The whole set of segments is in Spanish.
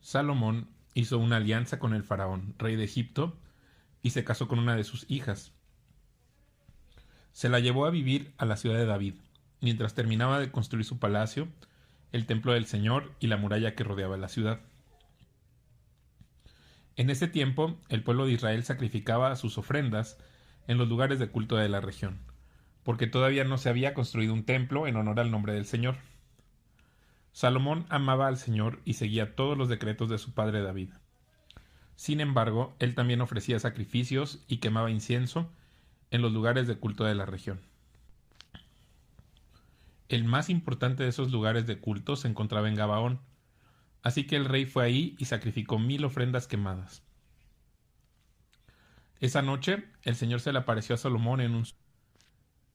Salomón hizo una alianza con el faraón, rey de Egipto, y se casó con una de sus hijas. Se la llevó a vivir a la ciudad de David, mientras terminaba de construir su palacio, el templo del Señor y la muralla que rodeaba la ciudad. En ese tiempo, el pueblo de Israel sacrificaba sus ofrendas en los lugares de culto de la región, porque todavía no se había construido un templo en honor al nombre del Señor. Salomón amaba al Señor y seguía todos los decretos de su padre David. Sin embargo, él también ofrecía sacrificios y quemaba incienso en los lugares de culto de la región. El más importante de esos lugares de culto se encontraba en Gabaón, así que el rey fue ahí y sacrificó 1000 ofrendas quemadas. Esa noche el Señor se le apareció a Salomón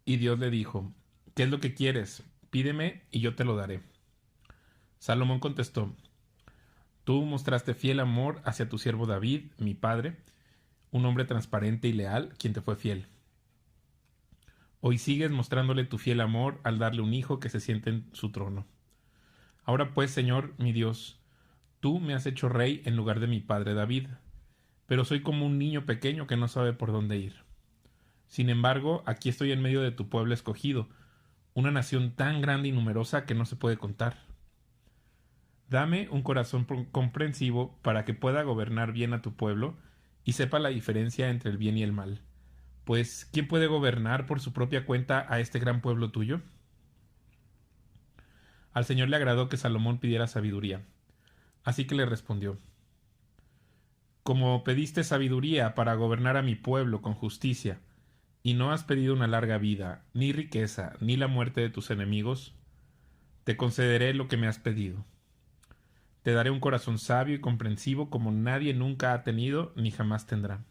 y Dios le dijo: ¿Qué es lo que quieres? Pídeme y yo te lo daré. Salomón contestó: Tú mostraste fiel amor hacia tu siervo David, mi padre, un hombre transparente y leal, quien te fue fiel. Hoy sigues mostrándole tu fiel amor al darle un hijo que se siente en su trono. Ahora pues, Señor, mi Dios, tú me has hecho rey en lugar de mi padre David, pero soy como un niño pequeño que no sabe por dónde ir. Sin embargo, aquí estoy en medio de tu pueblo escogido, una nación tan grande y numerosa que no se puede contar. Dame un corazón comprensivo para que pueda gobernar bien a tu pueblo y sepa la diferencia entre el bien y el mal. Pues, ¿quién puede gobernar por su propia cuenta a este gran pueblo tuyo? Al Señor le agradó que Salomón pidiera sabiduría, así que le respondió: Como pediste sabiduría para gobernar a mi pueblo con justicia, y no has pedido una larga vida, ni riqueza, ni la muerte de tus enemigos, te concederé lo que me has pedido. Te daré un corazón sabio y comprensivo como nadie nunca ha tenido ni jamás tendrá.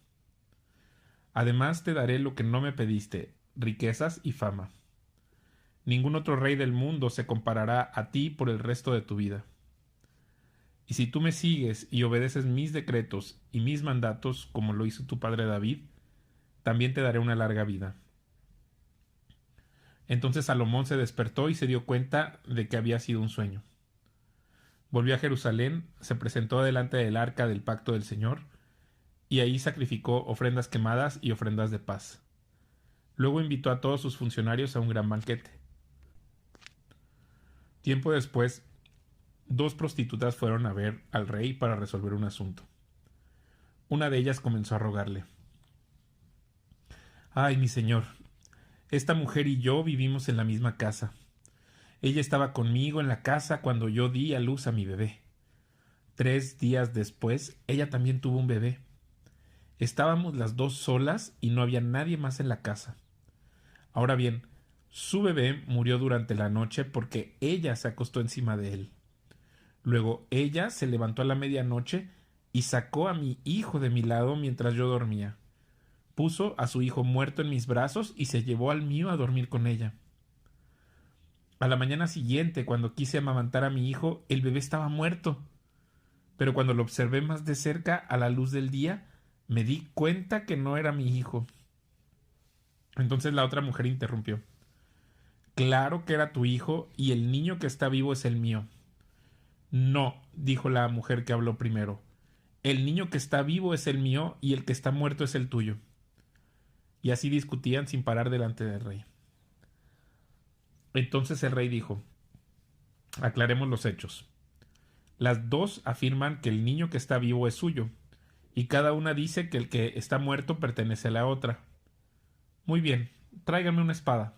Además te daré lo que no me pediste, riquezas y fama. Ningún otro rey del mundo se comparará a ti por el resto de tu vida. Y si tú me sigues y obedeces mis decretos y mis mandatos como lo hizo tu padre David, también te daré una larga vida. Entonces Salomón se despertó y se dio cuenta de que había sido un sueño. Volvió a Jerusalén, se presentó delante del arca del pacto del Señor, y ahí sacrificó ofrendas quemadas y ofrendas de paz. Luego invitó a todos sus funcionarios a un gran banquete. Tiempo después, 2 prostitutas fueron a ver al rey para resolver un asunto. Una de ellas comenzó a rogarle: «Ay, mi señor, esta mujer y yo vivimos en la misma casa. Ella estaba conmigo en la casa cuando yo di a luz a mi bebé. 3 días después, ella también tuvo un bebé. Estábamos las dos solas y no había nadie más en la casa. Ahora bien, su bebé murió durante la noche porque ella se acostó encima de él. Luego ella se levantó a la medianoche y sacó a mi hijo de mi lado mientras yo dormía. Puso a su hijo muerto en mis brazos y se llevó al mío a dormir con ella. A la mañana siguiente, cuando quise amamantar a mi hijo, el bebé estaba muerto. Pero cuando lo observé más de cerca a la luz del día, me di cuenta que no era mi hijo». Entonces la otra mujer interrumpió: «Claro que era tu hijo y el niño que está vivo es el mío». «No», dijo la mujer que habló primero, «el niño que está vivo es el mío y el que está muerto es el tuyo». Y así discutían sin parar delante del rey. Entonces el rey dijo: «Aclaremos los hechos. Las dos afirman que el niño que está vivo es suyo, y cada una dice que el que está muerto pertenece a la otra. Muy bien, tráiganme una espada».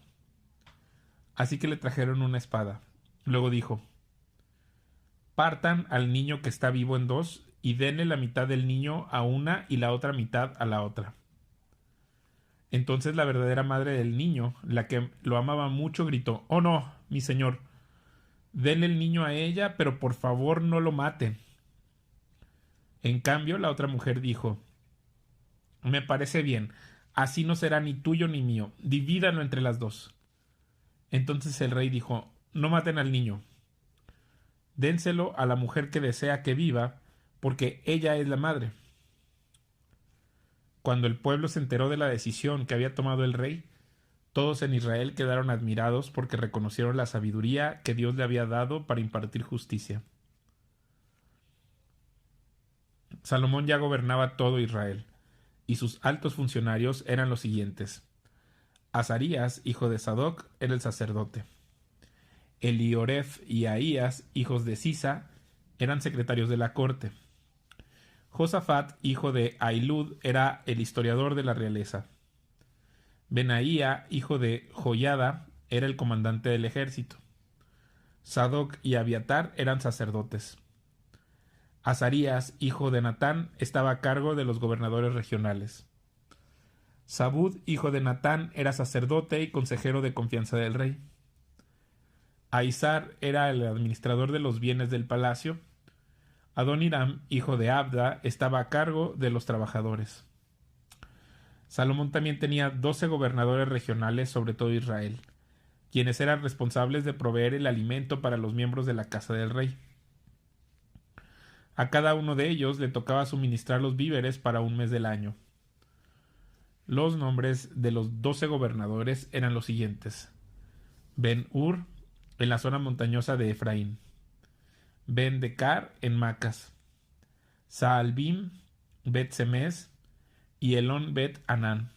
Así que le trajeron una espada. Luego dijo: «Partan al niño que está vivo en dos y denle la mitad del niño a una y la otra mitad a la otra». Entonces la verdadera madre del niño, la que lo amaba mucho, gritó: «¡Oh no, mi señor! Denle el niño a ella, pero por favor no lo maten». En cambio, la otra mujer dijo: «Me parece bien, así no será ni tuyo ni mío, divídanlo entre las dos». Entonces el rey dijo: «No maten al niño. Dénselo a la mujer que desea que viva, porque ella es la madre». Cuando el pueblo se enteró de la decisión que había tomado el rey, todos en Israel quedaron admirados porque reconocieron la sabiduría que Dios le había dado para impartir justicia. Salomón ya gobernaba todo Israel, y sus altos funcionarios eran los siguientes. Azarías, hijo de Sadoc, era el sacerdote. Elioref y Ahías, hijos de Sisa, eran secretarios de la corte. Josafat, hijo de Ahilud, era el historiador de la realeza. Benaía, hijo de Joiada, era el comandante del ejército. Sadoc y Abiatar eran sacerdotes. Azarías, hijo de Natán, estaba a cargo de los gobernadores regionales. Sabud, hijo de Natán, era sacerdote y consejero de confianza del rey. Aizar era el administrador de los bienes del palacio. Adoniram, hijo de Abda, estaba a cargo de los trabajadores. Salomón también tenía 12 gobernadores regionales sobre todo Israel, quienes eran responsables de proveer el alimento para los miembros de la casa del rey. A cada uno de ellos le tocaba suministrar los víveres para un mes del año. Los nombres de los 12 gobernadores eran los siguientes: Ben-Ur, en la zona montañosa de Efraín; Ben-Decar, en Macas; Saalbim, Bet-Semes y Elón Bet-Anán;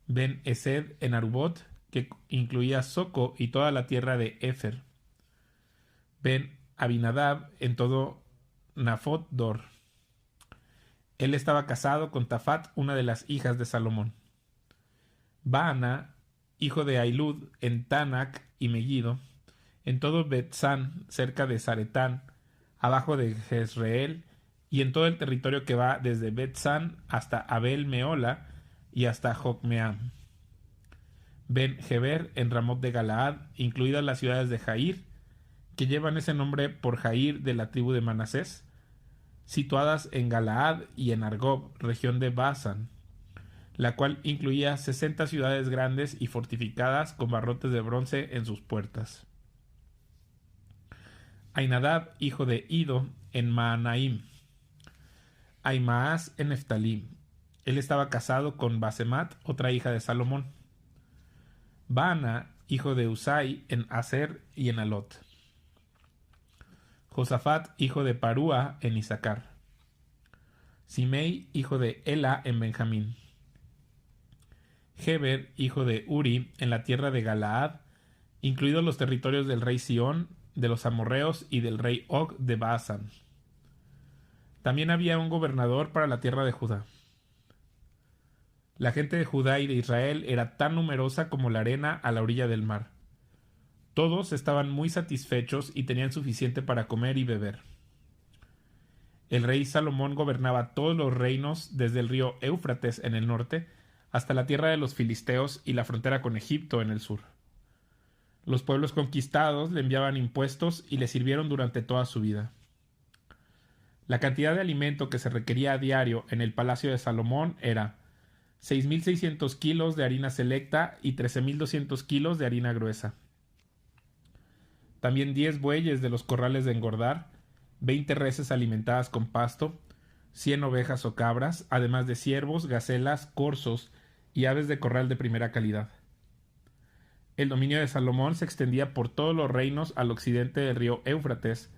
Ben-Esed, en Arubot, que incluía Soco y toda la tierra de Éfer; Ben-Abinadab, en todo Nafot Dor. Él estaba casado con Tafat, una de las hijas de Salomón. Baana, hijo de Ahilud, en Tánac y Megiddo, en todo Bet-San, cerca de Zaretán, abajo de Jezreel, y en todo el territorio que va desde Bet-San hasta Abel-Meola y hasta Jocmeam. Ben-Geber, en Ramot de Galaad, incluidas las ciudades de Jair, que llevan ese nombre por Jair de la tribu de Manasés, situadas en Galaad y en Argob, región de Basan, la cual incluía 60 ciudades grandes y fortificadas con barrotes de bronce en sus puertas. Ainadab, hijo de Ido, en Maanaim. Aimaas, en Neftalí. Él estaba casado con Basemat, otra hija de Salomón. Baana, hijo de Usai, en Aser y en Alot. Josafat, hijo de Parúa, en Issacar. Simei, hijo de Ela, en Benjamín. Heber, hijo de Uri, en la tierra de Galaad, incluidos los territorios del rey Sión, de los amorreos y del rey Og de Basan. También había un gobernador para la tierra de Judá. La gente de Judá y de Israel era tan numerosa como la arena a la orilla del mar. Todos estaban muy satisfechos y tenían suficiente para comer y beber. El rey Salomón gobernaba todos los reinos desde el río Éufrates en el norte hasta la tierra de los filisteos y la frontera con Egipto en el sur. Los pueblos conquistados le enviaban impuestos y le sirvieron durante toda su vida. La cantidad de alimento que se requería a diario en el palacio de Salomón era 6.600 kilos de harina selecta y 13.200 kilos de harina gruesa. También 10 bueyes de los corrales de engordar, 20 reses alimentadas con pasto, 100 ovejas o cabras, además de ciervos, gacelas, corzos y aves de corral de primera calidad. El dominio de Salomón se extendía por todos los reinos al occidente del río Éufrates,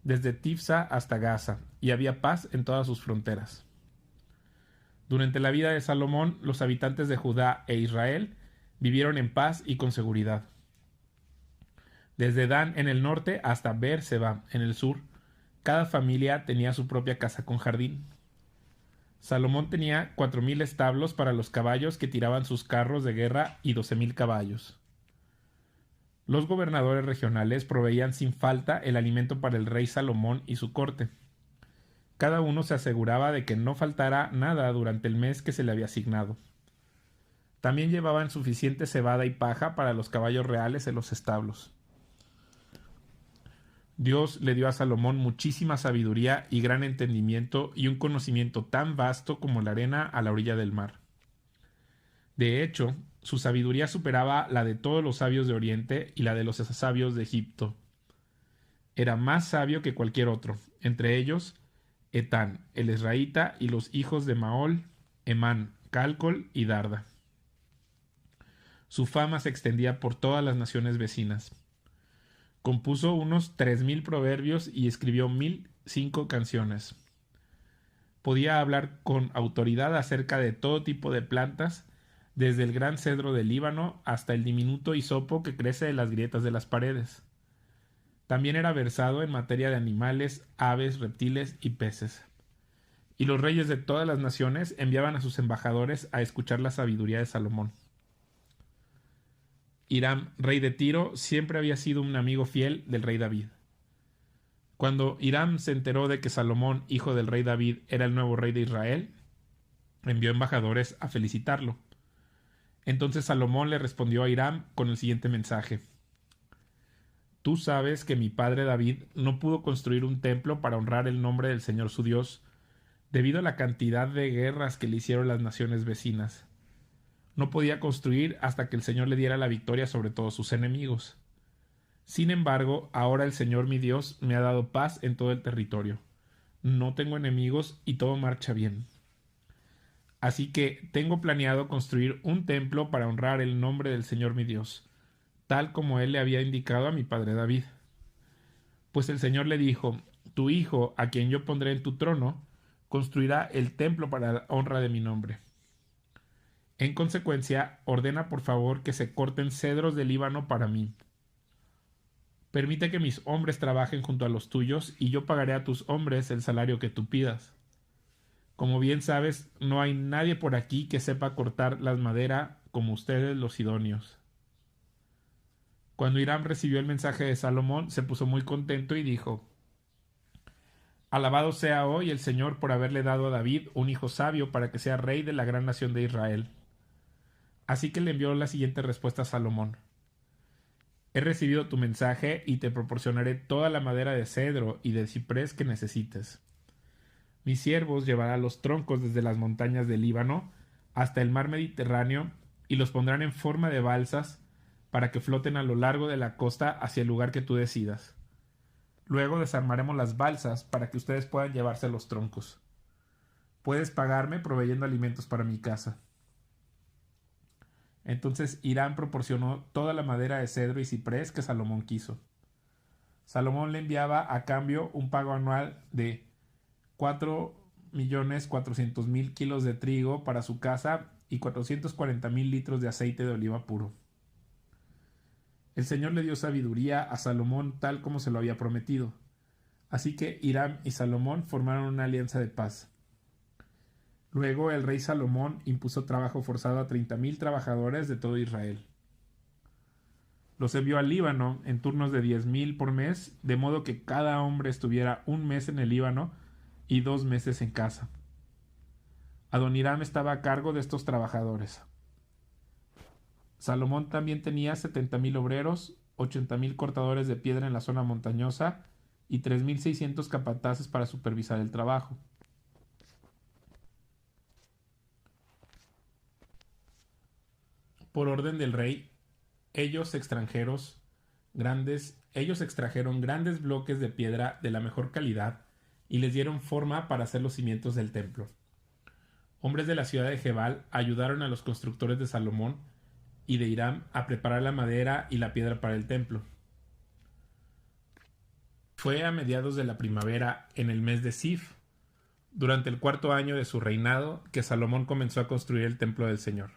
desde Tifsa hasta Gaza, y había paz en todas sus fronteras. Durante la vida de Salomón, los habitantes de Judá e Israel vivieron en paz y con seguridad. Desde Dan en el norte hasta Beer-seba en el sur, cada familia tenía su propia casa con jardín. Salomón tenía 4.000 establos para los caballos que tiraban sus carros de guerra y 12.000 caballos. Los gobernadores regionales proveían sin falta el alimento para el rey Salomón y su corte. Cada uno se aseguraba de que no faltara nada durante el mes que se le había asignado. También llevaban suficiente cebada y paja para los caballos reales en los establos. Dios le dio a Salomón muchísima sabiduría y gran entendimiento y un conocimiento tan vasto como la arena a la orilla del mar. De hecho, su sabiduría superaba la de todos los sabios de Oriente y la de los sabios de Egipto. Era más sabio que cualquier otro, entre ellos Etán, el Ezraíta, y los hijos de Maol, Emán, Calcol y Darda. Su fama se extendía por todas las naciones vecinas. Compuso unos 3.000 proverbios y escribió 1.005 canciones. Podía hablar con autoridad acerca de todo tipo de plantas, desde el gran cedro del Líbano hasta el diminuto hisopo que crece en las grietas de las paredes. También era versado en materia de animales, aves, reptiles y peces. Y los reyes de todas las naciones enviaban a sus embajadores a escuchar la sabiduría de Salomón. Hiram, rey de Tiro, siempre había sido un amigo fiel del rey David. Cuando Hiram se enteró de que Salomón, hijo del rey David, era el nuevo rey de Israel, envió embajadores a felicitarlo. Entonces Salomón le respondió a Hiram con el siguiente mensaje: Tú sabes que mi padre David no pudo construir un templo para honrar el nombre del Señor su Dios, debido a la cantidad de guerras que le hicieron las naciones vecinas. No podía construir hasta que el Señor le diera la victoria sobre todos sus enemigos. Sin embargo, ahora el Señor mi Dios me ha dado paz en todo el territorio. No tengo enemigos y todo marcha bien. Así que tengo planeado construir un templo para honrar el nombre del Señor mi Dios, tal como él le había indicado a mi padre David. Pues el Señor le dijo: Tu hijo, a quien yo pondré en tu trono, construirá el templo para la honra de mi nombre. En consecuencia, ordena por favor que se corten cedros del Líbano para mí. Permite que mis hombres trabajen junto a los tuyos y yo pagaré a tus hombres el salario que tú pidas. Como bien sabes, no hay nadie por aquí que sepa cortar la madera como ustedes los sidonios. Cuando Hiram recibió el mensaje de Salomón, se puso muy contento y dijo: Alabado sea hoy el Señor por haberle dado a David un hijo sabio para que sea rey de la gran nación de Israel. Así que le envió la siguiente respuesta a Salomón: He recibido tu mensaje y te proporcionaré toda la madera de cedro y de ciprés que necesites. Mis siervos llevarán los troncos desde las montañas del Líbano hasta el mar Mediterráneo y los pondrán en forma de balsas para que floten a lo largo de la costa hacia el lugar que tú decidas. Luego desarmaremos las balsas para que ustedes puedan llevarse los troncos. Puedes pagarme proveyendo alimentos para mi casa. Entonces Hiram proporcionó toda la madera de cedro y ciprés que Salomón quiso. Salomón le enviaba a cambio un pago anual de 4.400.000 kilos de trigo para su casa y 440.000 litros de aceite de oliva puro. El Señor le dio sabiduría a Salomón tal como se lo había prometido. Así que Hiram y Salomón formaron una alianza de paz. Luego el rey Salomón impuso trabajo forzado a 30.000 trabajadores de todo Israel. Los envió al Líbano en turnos de 10.000 por mes, de modo que cada hombre estuviera un mes en el Líbano y 2 meses en casa. Adoniram estaba a cargo de estos trabajadores. Salomón también tenía 70.000 obreros, 80.000 cortadores de piedra en la zona montañosa y 3.600 capataces para supervisar el trabajo. Por orden del rey, ellos extrajeron grandes bloques de piedra de la mejor calidad y les dieron forma para hacer los cimientos del templo. Hombres de la ciudad de Gebal ayudaron a los constructores de Salomón y de Hiram a preparar la madera y la piedra para el templo. Fue a mediados de la primavera, en el mes de Sif, durante el 4.º año de su reinado, que Salomón comenzó a construir el templo del Señor.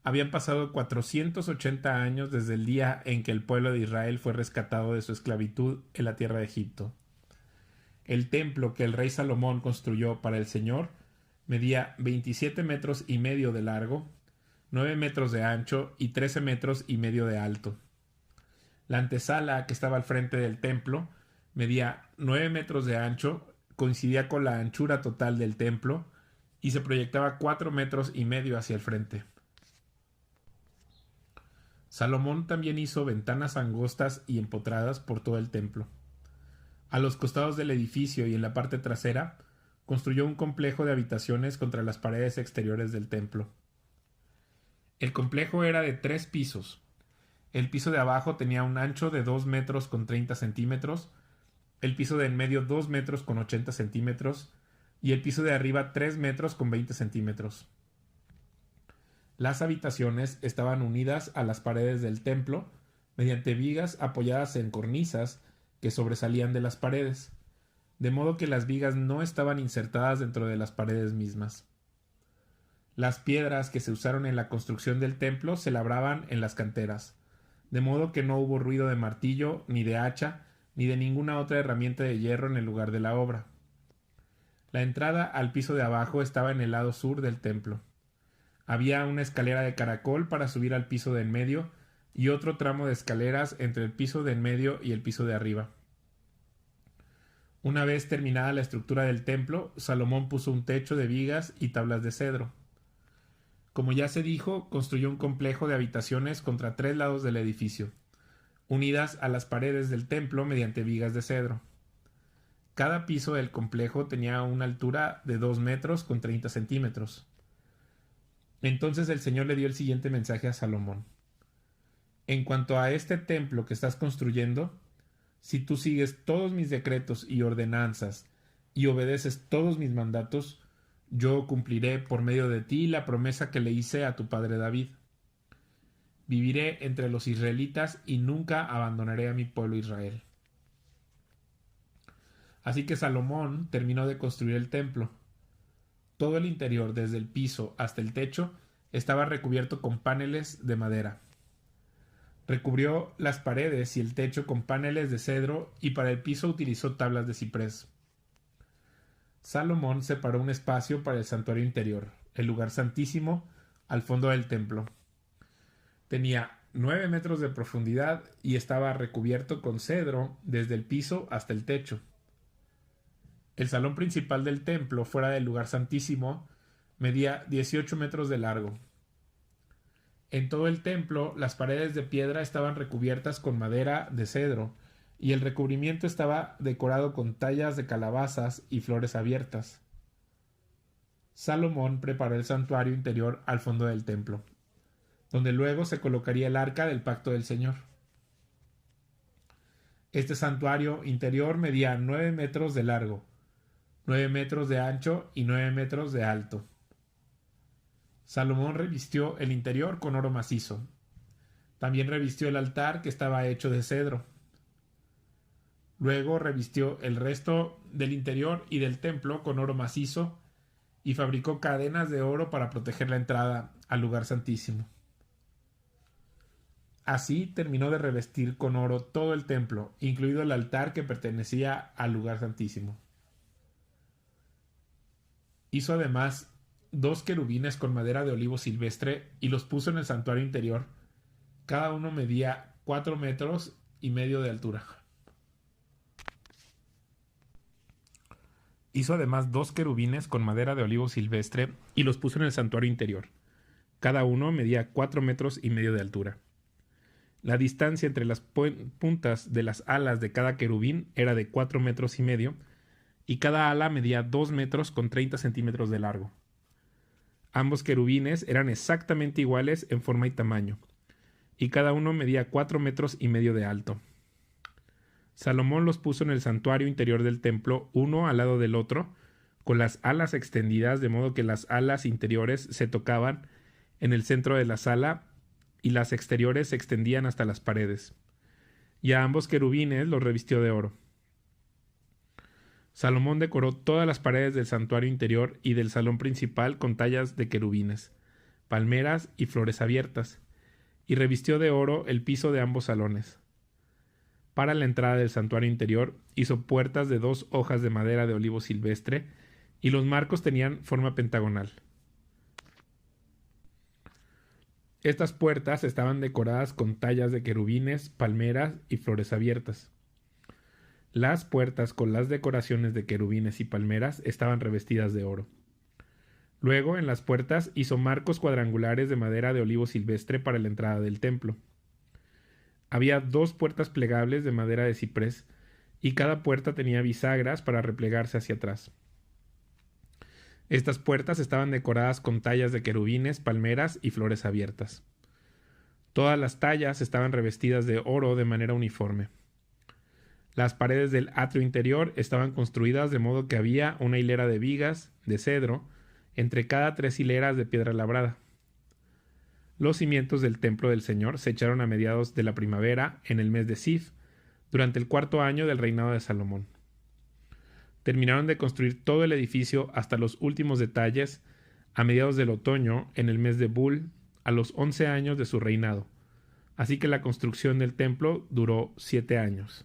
Habían pasado 480 años desde el día en que el pueblo de Israel fue rescatado de su esclavitud en la tierra de Egipto. El templo que el rey Salomón construyó para el Señor medía 27 metros y medio de largo, 9 metros de ancho y 13 metros y medio de alto. La antesala que estaba al frente del templo medía 9 metros de ancho, coincidía con la anchura total del templo y se proyectaba 4 metros y medio hacia el frente. Salomón también hizo ventanas angostas y empotradas por todo el templo. A los costados del edificio y en la parte trasera construyó un complejo de habitaciones contra las paredes exteriores del templo. El complejo era de 3 pisos. El piso de abajo tenía un ancho de 2 metros con 30 centímetros, el piso de en medio 2 metros con 80 centímetros y el piso de arriba 3 metros con 20 centímetros. Las habitaciones estaban unidas a las paredes del templo mediante vigas apoyadas en cornisas que sobresalían de las paredes, de modo que las vigas no estaban insertadas dentro de las paredes mismas. Las piedras que se usaron en la construcción del templo se labraban en las canteras, de modo que no hubo ruido de martillo, ni de hacha, ni de ninguna otra herramienta de hierro en el lugar de la obra. La entrada al piso de abajo estaba en el lado sur del templo. Había una escalera de caracol para subir al piso de en medio y otro tramo de escaleras entre el piso de en medio y el piso de arriba. Una vez terminada la estructura del templo, Salomón puso un techo de vigas y tablas de cedro. Como ya se dijo, construyó un complejo de habitaciones contra 3 lados del edificio, unidas a las paredes del templo mediante vigas de cedro. Cada piso del complejo tenía una altura de 2 metros con 30 centímetros. Entonces el Señor le dio el siguiente mensaje a Salomón. En cuanto a este templo que estás construyendo, si tú sigues todos mis decretos y ordenanzas y obedeces todos mis mandatos, yo cumpliré por medio de ti la promesa que le hice a tu padre David. Viviré entre los israelitas y nunca abandonaré a mi pueblo Israel. Así que Salomón terminó de construir el templo. Todo el interior, desde el piso hasta el techo, estaba recubierto con paneles de madera. Recubrió las paredes y el techo con paneles de cedro y para el piso utilizó tablas de ciprés. Salomón separó un espacio para el santuario interior, el lugar santísimo, al fondo del templo. Tenía 9 metros de profundidad y estaba recubierto con cedro desde el piso hasta el techo. El salón principal del templo, fuera del lugar santísimo, medía 18 metros de largo. En todo el templo, las paredes de piedra estaban recubiertas con madera de cedro, y el recubrimiento estaba decorado con tallas de calabazas y flores abiertas. Salomón preparó el santuario interior al fondo del templo, donde luego se colocaría el arca del pacto del Señor. Este santuario interior medía 9 metros de largo, 9 metros de ancho y 9 metros de alto. Salomón revistió el interior con oro macizo. También revistió el altar, que estaba hecho de cedro. Luego revistió el resto del interior y del templo con oro macizo y fabricó cadenas de oro para proteger la entrada al lugar santísimo. Así terminó de revestir con oro todo el templo, incluido el altar que pertenecía al lugar santísimo. Hizo además 2 querubines con madera de olivo silvestre y los puso en el santuario interior. Cada uno medía 4 metros y medio de altura. Hizo además 2 querubines con madera de olivo silvestre y los puso en el santuario interior. Cada uno medía 4 metros y medio de altura. La distancia entre las puntas de las alas de cada querubín era de 4 metros y medio, y cada ala medía 2 metros con 30 centímetros de largo. Ambos querubines eran exactamente iguales en forma y tamaño, y cada uno medía 4 metros y medio de alto. Salomón los puso en el santuario interior del templo, uno al lado del otro, con las alas extendidas, de modo que las alas interiores se tocaban en el centro de la sala y las exteriores se extendían hasta las paredes. Y a ambos querubines los revistió de oro. Salomón decoró todas las paredes del santuario interior y del salón principal con tallas de querubines, palmeras y flores abiertas, y revistió de oro el piso de ambos salones. Para la entrada del santuario interior hizo puertas de 2 hojas de madera de olivo silvestre y los marcos tenían forma pentagonal. Estas puertas estaban decoradas con tallas de querubines, palmeras y flores abiertas. Las puertas con las decoraciones de querubines y palmeras estaban revestidas de oro. Luego, en las puertas hizo marcos cuadrangulares de madera de olivo silvestre para la entrada del templo. Había 2 puertas plegables de madera de ciprés, y cada puerta tenía bisagras para replegarse hacia atrás. Estas puertas estaban decoradas con tallas de querubines, palmeras y flores abiertas. Todas las tallas estaban revestidas de oro de manera uniforme. Las paredes del atrio interior estaban construidas de modo que había una hilera de vigas de cedro entre cada 3 hileras de piedra labrada. Los cimientos del templo del Señor se echaron a mediados de la primavera, en el mes de Sif, durante el 4º año del reinado de Salomón. Terminaron de construir todo el edificio hasta los últimos detalles a mediados del otoño en el mes de Bul, a los 11 años de su reinado. Así que la construcción del templo duró 7 años.